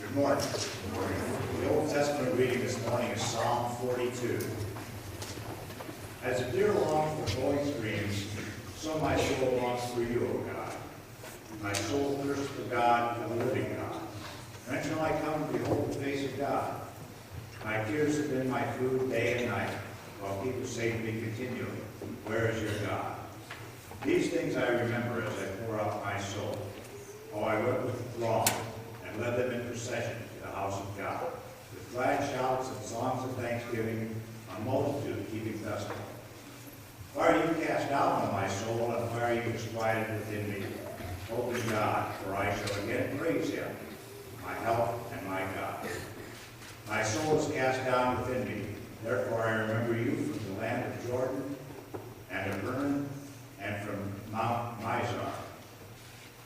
Good morning. The Old Testament reading this morning is Psalm 42. As a deer longs for flowing streams, so my soul longs for you, O God. My soul thirsts for God, the living God. When shall I come to behold the face of God? My tears have been my food day and night, while people say to me continually, where is your God? These things I remember as I pour out my soul. Oh, I went with the throng and led them in procession to the house of God, with glad shouts and songs of thanksgiving, a multitude keeping festival. Why are you cast down, O my soul, and why are you disquieted within me? Hope in God, for I shall again praise him, my help and my God. My soul is cast down within me, therefore I remember you from the land of Jordan, and of Hermon, and from Mount Mizar.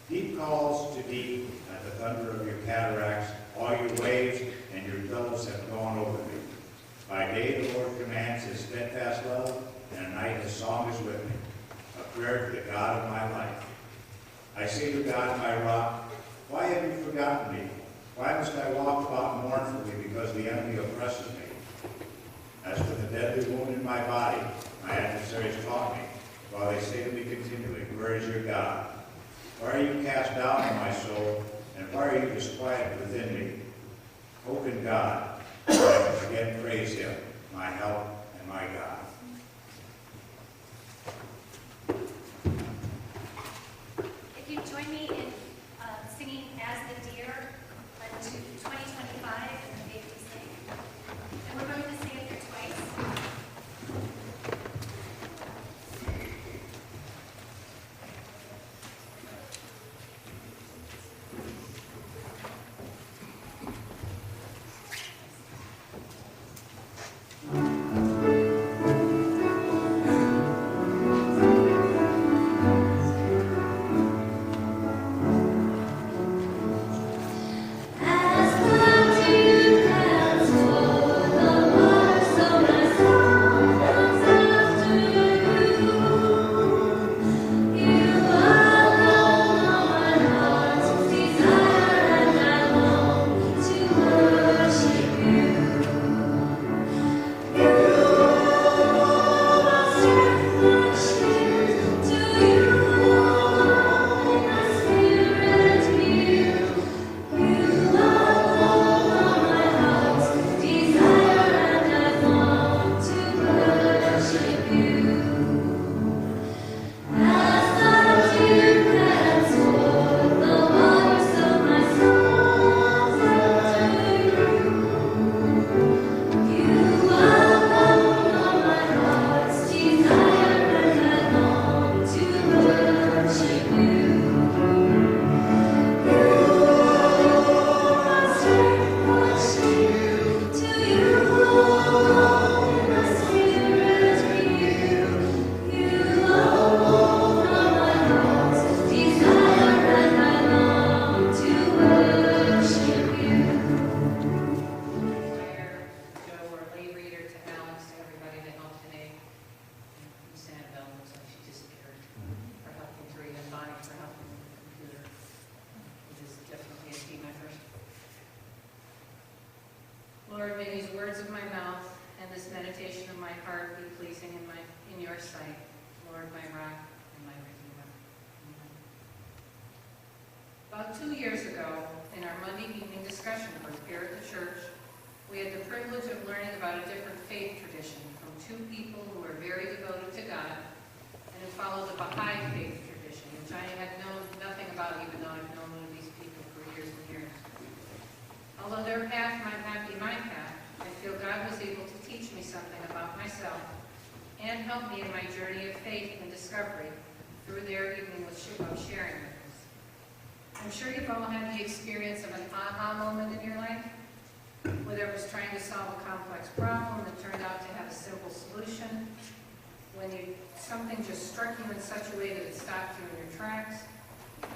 Deep calls to deep at the thunder of your cataracts. All your waves and your billows have gone over me. By day the Lord commands his steadfast love, and at night his song is with me, a prayer to the God of my life. I say to God, my rock, why have you forgotten me? Why must I walk about mournfully because the enemy oppresses me? As for the deadly wound in my body, my adversaries taunt me, while they say to me continually, where is your God? Why are you cast down, O my soul, and why are you disquieted within me? Hope in God, for I will again praise him, my help and my God. If you join me in singing As the Deer to 2025 in the Faith We Sing. And we're going to sing it here twice. Lord, may these words of my mouth and this meditation of my heart be pleasing in your sight, Lord, my rock and my redeemer. Amen. About 2 years ago, in our Monday evening discussion group here at the church, we had the privilege of learning about a different faith tradition from two people who are very devoted to God and who follow the Baha'i faith tradition, which I had known nothing about, even though I've known one of these people for years and years. Although their path might not be my path, I feel God was able to teach me something about myself and help me in my journey of faith and discovery through their evening of sharing with us. I'm sure you've all had the experience of an aha moment in your life, whether it was trying to solve a complex problem that turned out to have a simple solution, when something just struck you in such a way that it stopped you in your tracks.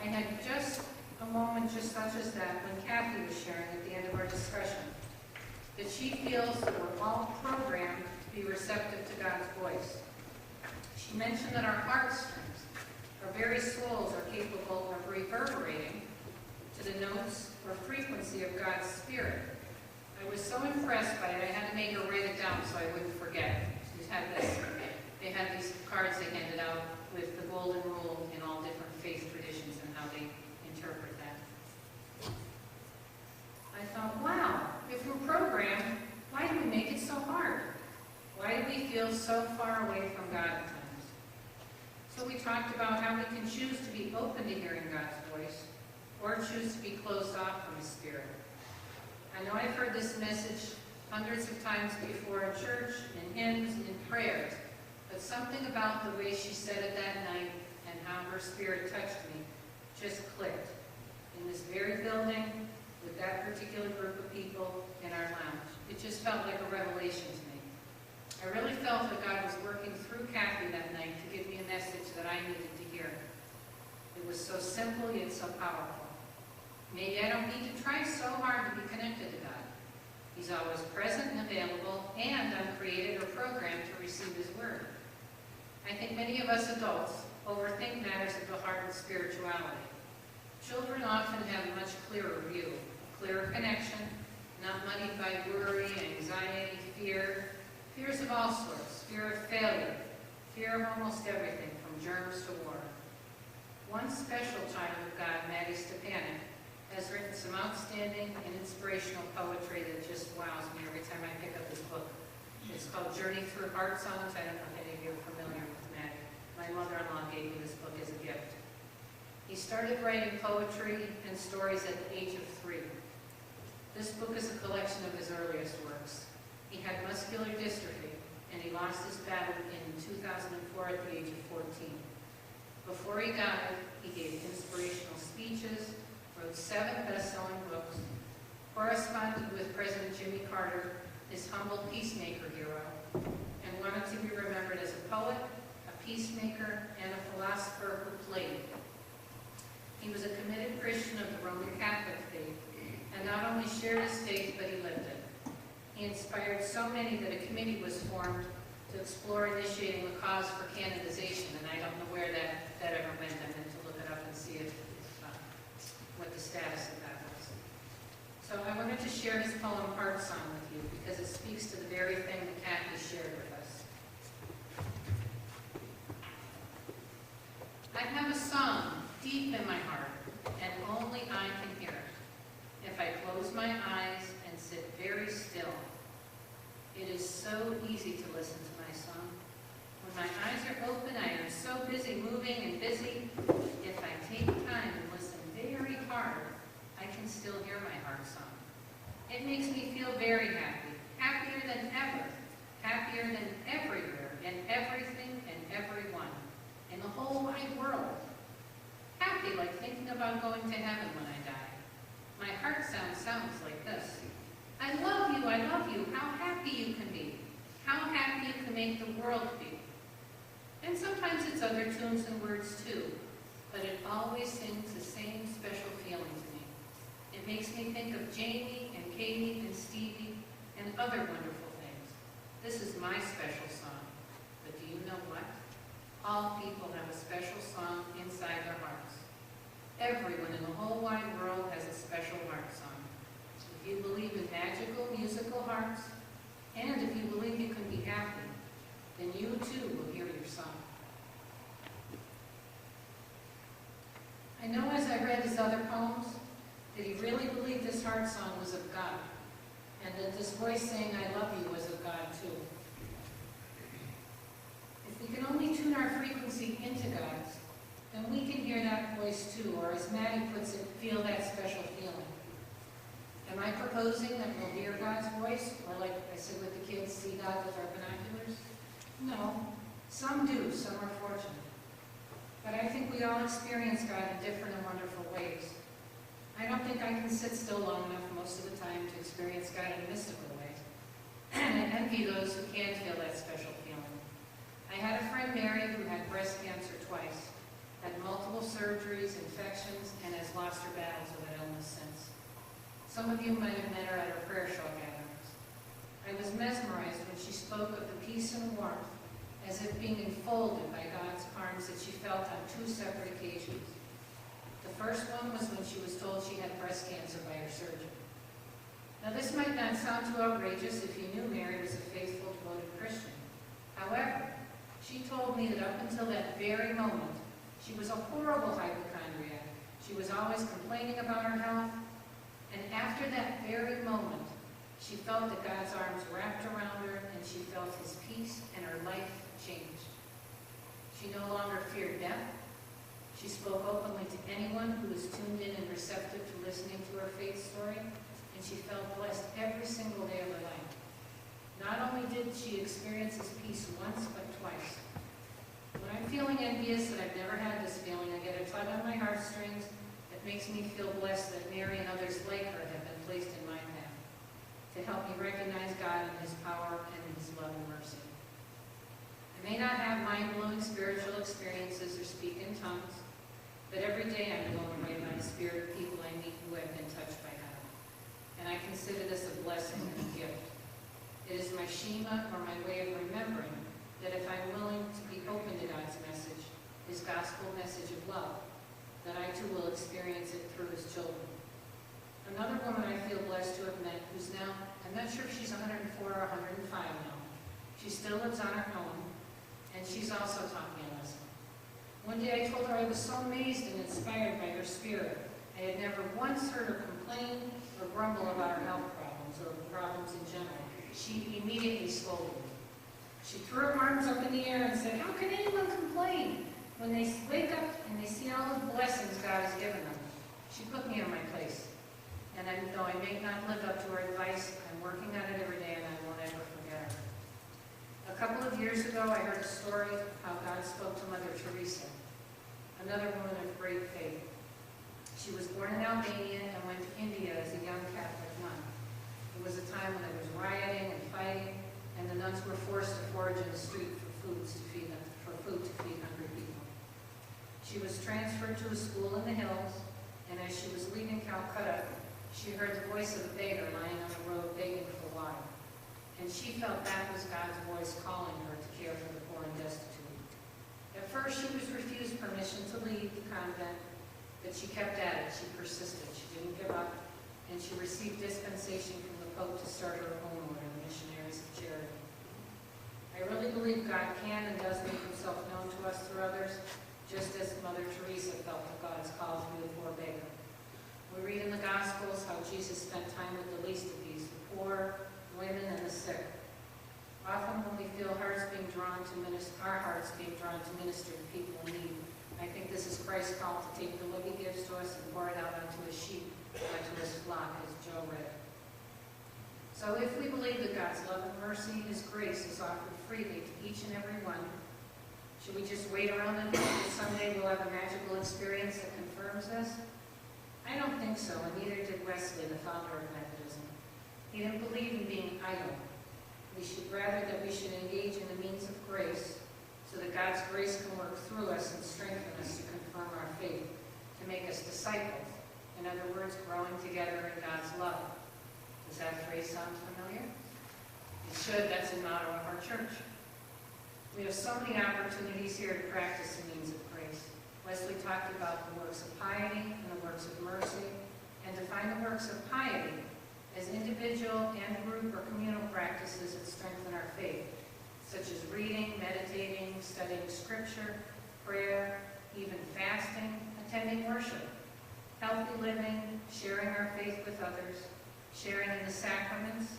I had just a moment just such as that when Kathy was sharing at the end of our discussion that she feels that we're all programmed to be receptive to God's voice. She mentioned that our heartstrings, our very souls, are capable of reverberating to the notes or frequency of God's Spirit. I was so impressed by it, I had to make her write it down so I wouldn't forget. They had these cards they handed out with the golden rule in all different faith traditions and how they interpret that. I thought, wow, if we're programmed, why do we make it so hard? Why do we feel so far away from God at times? So we talked about how we can choose to be open to hearing God's voice or choose to be closed off from His Spirit. I know I've heard this message hundreds of times before in church, in hymns, in prayers, but something about the way she said it that night and how her Spirit touched me just clicked. In this very building, with that particular group of people in our lounge, it just felt like a revelation to me. I really felt that God was working through Kathy that night to give me a message that I needed to hear. It was so simple yet so powerful. Maybe I don't need to try so hard to be connected to God. He's always present and available, and I'm created or programmed to receive His Word. I think many of us adults overthink matters of the heart and spirituality. Children often have a much clearer view, a clearer connection, not muddied by worry, anxiety, fears of all sorts, fear of failure, fear of almost everything, from germs to war. One special child of God, Maddie Stepanek, has written some outstanding and inspirational poetry that just wows me every time I pick up this book. It's called Journey Through Heartsongs. I don't know if any of you are familiar with Maddie. My mother-in-law gave me this book as a gift. He started writing poetry and stories at the age of 3. This book is a collection of his earliest works. He had muscular dystrophy, and he lost his battle in 2004 at the age of 14. Before he died, he gave inspirational speeches, wrote 7 best-selling books, corresponded with President Jimmy Carter, his humble peacemaker hero, and wanted to be remembered as a poet, a peacemaker, and a philosopher who played. He was a committed Christian of the Roman Catholic faith, and not only shared his faith, but he lived it. He inspired so many that a committee was formed to explore initiating the cause for canonization, and I don't know where that ever went. I meant to look it up and see what the status of that was. So I wanted to share his poem Heart Song with you because it speaks to the very thing that Kathy shared with us. I have a song deep in my heart, and only I can hear it. If I close my eyes and sit very still, it is so easy to listen to my song. When my eyes are open, I am so busy moving and busy. If I take time and listen very hard, I can still hear my heart song. It makes me feel very happy, happier than ever, happier than everywhere and everything and everyone in the whole wide world. Happy like thinking about going to heaven when I die. My heart sounds like this. I love you, how happy you can be, how happy you can make the world be. And sometimes it's other tunes and words too, but it always sings the same special feeling to me. It makes me think of Jamie and Katie and Stevie and other wonderful things. This is my special song, but do you know what? All people have a special song inside their hearts. Everyone in the whole wide world has a special heart song. If you believe in magical musical hearts, and if you believe you can be happy, then you too will hear your song. I know as I read his other poems that he really believed this heart song was of God, and that this voice saying I love you was of God too. If we can only tune our frequency into God's, then we can hear that voice too, or as Maddie puts it, feel that special feeling. Am I proposing that we'll hear God's voice, or like I said with the kids, see God with our binoculars? No. Some do, some are fortunate. But I think we all experience God in different and wonderful ways. I don't think I can sit still long enough most of the time to experience God in mystical ways. And I envy those who can feel that special feeling. I had a friend, Mary, who had breast cancer twice, had multiple surgeries, infections, and has lost her battles with that illness since. Some of you might have met her at our prayer shawl gatherings. I was mesmerized when she spoke of the peace and warmth as if being enfolded by God's arms that she felt on 2 separate occasions. The first one was when she was told she had breast cancer by her surgeon. Now this might not sound too outrageous if you knew Mary was a faithful, devoted Christian. However, she told me that up until that very moment, she was a horrible hypochondriac. She was always complaining about her health, and after that very moment, she felt that God's arms wrapped around her, and she felt his peace, and her life changed. She no longer feared death. She spoke openly to anyone who was tuned in and receptive to listening to her faith story, and she felt blessed every single day of her life. Not only did she experience his peace once, but twice. When I'm feeling envious that I've never had this feeling, I get a tug on my heartstrings that makes me feel blessed that Mary and others like her have been placed in my path to help me recognize God and his power and his love and mercy. I may not have mind-blowing spiritual experiences or speak in tongues, but every day I'm blown away by the spirit of people I meet who have been touched by God. And I consider this a blessing and a gift. It is my shema, or my way of remembering, that if I'm willing to be open to God's message, his gospel message of love, that I too will experience it through his children. Another woman I feel blessed to have met, who's now, I'm not sure if she's 104 or 105 now. She still lives on her own, and she's also taught me a lesson. One day I told her I was so amazed and inspired by her spirit. I had never once heard her complain or grumble about her health problems or problems in general. She immediately scolded me. She threw her arms up in the air and said, "How can anyone complain when they wake up and they see all the blessings God has given them?" She put me in my place. And though I may not live up to her advice, I'm working on it every day, and I won't ever forget her. A couple of years ago, I heard a story of how God spoke to Mother Teresa, another woman of great faith. She was born in Albania and went to India as a young Catholic nun. It was a time when there was rioting and fighting, and the nuns were forced to forage in the street for food to feed hungry people. She was transferred to a school in the hills, and as she was leaving Calcutta, she heard the voice of a beggar lying on the road begging for water. And she felt that was God's voice calling her to care for the poor and destitute. At first, she was refused permission to leave the convent, but she kept at it. She persisted. She didn't give up, and she received dispensation from the Pope to start her own order, the Missionaries of Charity. I really believe God can and does make himself known to us through others, just as Mother Teresa felt the God's call through the poor beggar. We read in the Gospels how Jesus spent time with the least of these, the poor, women, and the sick. Often when we feel our hearts being drawn to minister to people in need, I think this is Christ's call to take the love he gives to us and pour it out onto his sheep, onto his flock, as Joe read. So if we believe that God's love and mercy, his grace, is offered freely to each and every one, should we just wait around and hope that someday we'll have a magical experience that confirms this? I don't think so, and neither did Wesley, the founder of Methodism. He didn't believe in being idle. Rather that we should engage in the means of grace so that God's grace can work through us and strengthen us to confirm our faith, to make us disciples. In other words, growing together in God's love. Does that phrase sound familiar? It should. That's a motto of our church. We have so many opportunities here to practice the means of grace. Wesley talked about the works of piety and the works of mercy, and defined the works of piety as individual and group or communal practices that strengthen our faith, such as reading, meditating, studying scripture, prayer, even fasting, attending worship, healthy living, sharing our faith with others, sharing in the sacraments,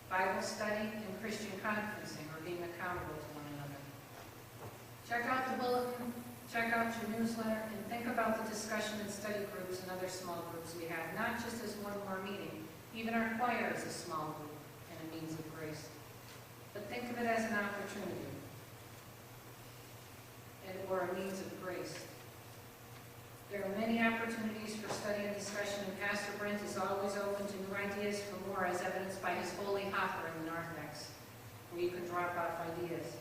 Bible study, and Christian conferencing, or being accountable to one another. Check out the bulletin, check out your newsletter, and think about the discussion and study groups and other small groups we have, not just as one more meeting. Even our choir is a small group and a means of grace. But think of it as an opportunity or a means of grace. There are many opportunities for study and discussion, and Pastor Brent is always open to new ideas for more, as evidenced by his holy hopper in the narthex, where you can drop off ideas.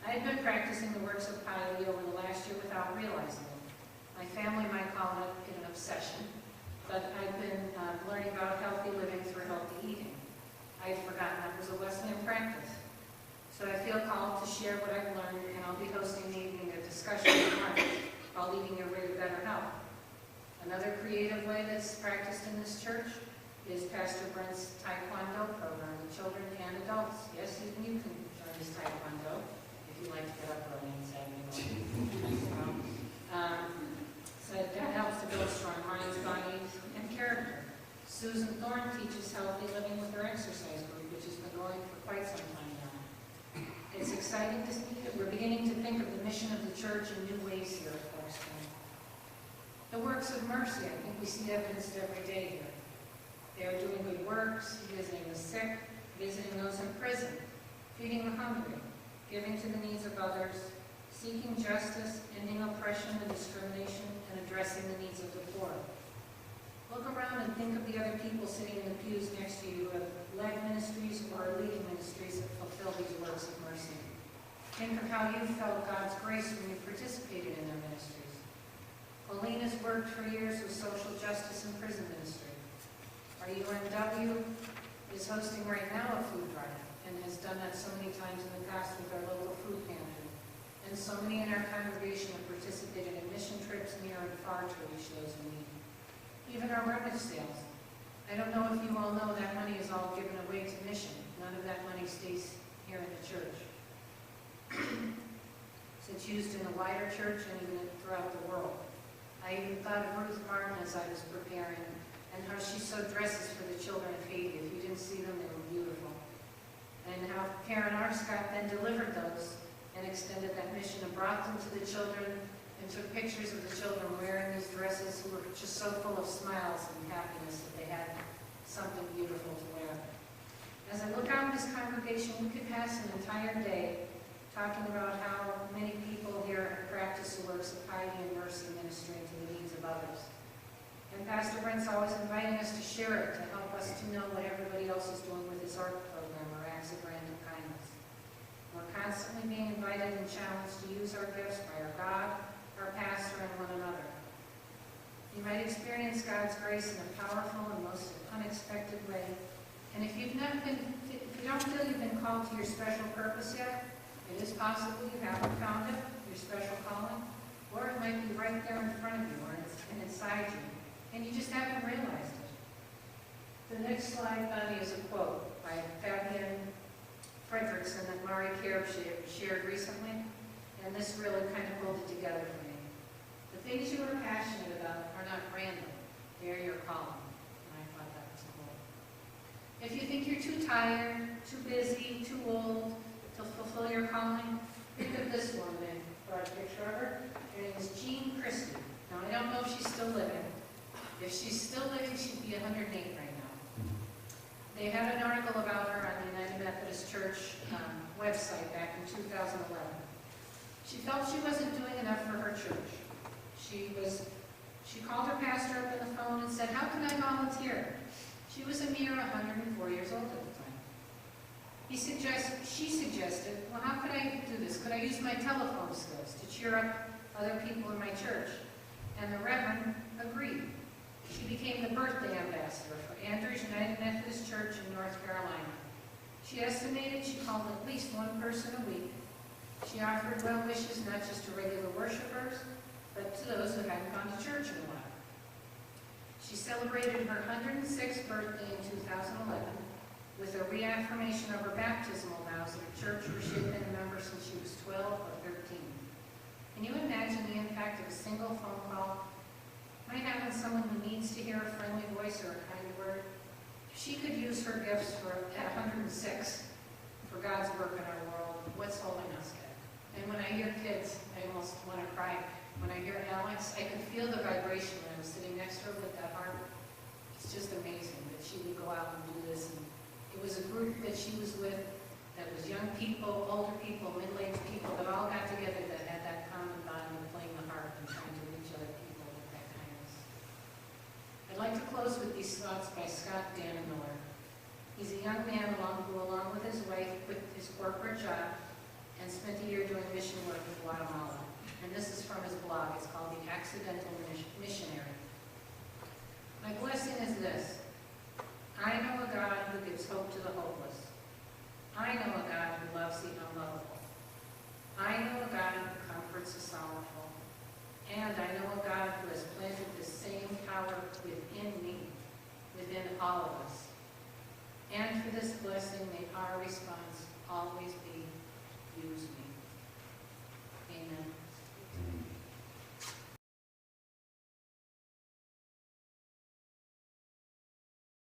I had been practicing the works of piety over the last year without realizing it. My family might call it an obsession, but I've been learning about healthy living through healthy eating. I had forgotten that was a Wesleyan practice. So I feel called to share what I've learned, and I'll be hosting an evening of discussion on called Eating Your Way to Better Health. creative way that's practiced in this church is Pastor Brent's Taekwondo program with children and adults. Yes, even you can join this Taekwondo if you like to get up early on Saturday morning. So that helps to build strong minds, bodies, and character. Susan Thorne teaches healthy living with her exercise group, which has been going for quite some time now. It's exciting to see that we're beginning to think of the mission of the church in new ways here at Clarks Green. The works of mercy, I think we see evidenced every day here. They are doing good works, visiting the sick, visiting those in prison, feeding the hungry, giving to the needs of others, seeking justice, ending oppression and discrimination, and addressing the needs of the poor. Look around and think of the other people sitting in the pews next to you who have led ministries or are leading ministries that fulfill these works of mercy. Think of how you felt God's grace when you participated in their ministries. Colleen has worked for years with social justice and prison ministry. Our UMW is hosting right now a food drive and has done that so many times in the past with our local food pantry. And so many in our congregation have participated in mission trips near and far to reach those in need. Even our rummage sales. I don't know if you all know that money is all given away to mission. None of that money stays here in the church. So it's used in the wider church and even throughout the world. I even thought of Ruth Martin as I was preparing and how she sewed dresses for the children of Haiti. If you didn't see them, they were beautiful. And how Karen Arscott then delivered those and extended that mission and brought them to the children and took pictures of the children wearing these dresses who were just so full of smiles and happiness that they had something beautiful to wear. As I look out at this congregation, we could pass an entire day talking about how many people here practice the works of piety and mercy, ministering to the needs of others. And Pastor Brent's always inviting us to share it, to help us to know what everybody else is doing with his art program or acts of random kindness. We're constantly being invited and challenged to use our gifts by our God, our pastor, and one another. You might experience God's grace in a powerful and most unexpected way. And if you don't feel you've been called to your special purpose yet, it is possible you haven't found it, your special calling, or it might be right there in front of you or it's inside you, and you just haven't realized it. The next slide, Bonnie, is a quote by Fabian Fredrickson that Mari Kerb shared recently, and this really kind of pulled it together for me. The things you are passionate about are not random. They are your calling. And I thought that was cool. If you think you're too tired, too busy, too old to fulfill your calling, think of this woman. I brought a picture of her. Her name is Jean Christie. Now, I don't know if she's still living. If she's still living, she'd be 108 right now. They had an article about her on the United Methodist Church website back in 2011. She felt she wasn't doing enough for her church. She called her pastor up on the phone and said, "How can I volunteer?" She was a mere 104 years old at the time. She suggested, "Well, how could I do this? Could I use my telephone skills to cheer up other people in my church?" And the Reverend agreed. She became the birthday ambassador for Andrews United Methodist Church in North Carolina. She estimated she called at least one person a week. She offered well wishes not just to regular worshipers, but to those who hadn't gone to church in a while. She celebrated her 106th birthday in 2011 with a reaffirmation of her baptismal vows at a church where she had been a member since she was 12 or 13. Can you imagine the impact of a single phone call? Might having someone who needs to hear a friendly voice or a kind word. She could use her gifts at 106 for God's work in our world. What's holding us back? And when I hear kids, I almost want to cry. When I hear Alex, I could feel the vibration when I was sitting next to her with that heart. It's just amazing that she would go out and do this. And it was a group that she was with that was young people, older people, middle-aged people that all got together that had that common bond of playing the harp and trying to reach other people with that kindness. I'd like to close with these thoughts by Scott Dannemiller. He's a young man who, along with his wife, quit his corporate job and spent a year doing mission work in Guatemala. And this is from his blog. It's called The Accidental Missionary. My blessing is this. I know a God who gives hope to the hopeless. I know a God who loves the unlovable. I know a God who comforts the sorrowful. And I know a God who has planted the same power work within me, within all of us. And for this blessing, may our response always be